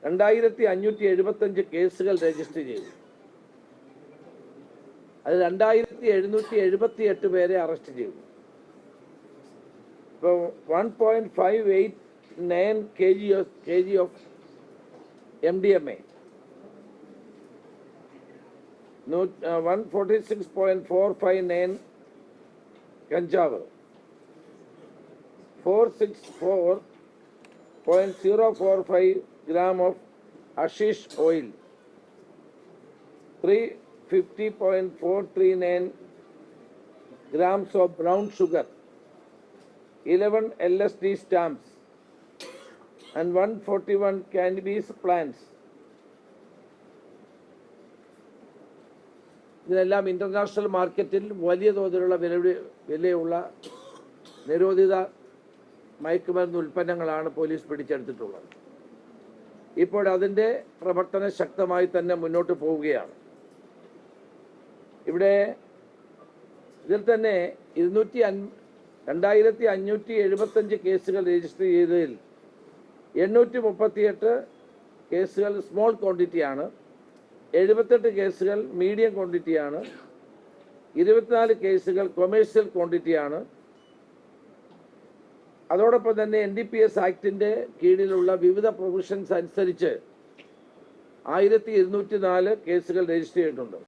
2575 കേസുകൾ രജിസ്റ്റർ ചെയ്തു. അത് 2778 പേരെ അറസ്റ്റ് ചെയ്തു. ഇപ്പോൾ 1.589 kg ഓഫ് MDMA, 146.459 കഞ്ചാവ്, 464.045 gram of hashish oil, 350.439 grams of brown sugar, 11 LSD stamps, and 141 cannabis plants. ഇതിനെല്ലാം ഇന്റർനാഷണൽ മാർക്കറ്റിൽ വലിയ തോതിലുള്ള വിലയുള്ള നിരോധിത മയക്കുമരുന്ന് ഉൽപ്പന്നങ്ങളാണ് പോലീസ് പിടിച്ചെടുത്തിട്ടുള്ളത്. ഇപ്പോൾ അതിൻ്റെ പ്രവർത്തനം ശക്തമായി തന്നെ മുന്നോട്ട് പോവുകയാണ്. ഇതിൽ തന്നെ 2575 കേസുകൾ രജിസ്റ്റർ ചെയ്തതിൽ 838 കേസുകൾ സ്മോൾ ക്വാണ്ടിറ്റിയാണ്, 78 കേസുകൾ മീഡിയം ക്വാണ്ടിറ്റിയാണ്, 24 കേസുകൾ കൊമേഴ്സ്യൽ ക്വാണ്ടിറ്റിയാണ്. അതോടൊപ്പം തന്നെ NDPS ആക്ടിൻ്റെ കീഴിലുള്ള വിവിധ പ്രൊവിഷൻസ് അനുസരിച്ച് 1204 കേസുകൾ രജിസ്റ്റർ ചെയ്തിട്ടുണ്ട്.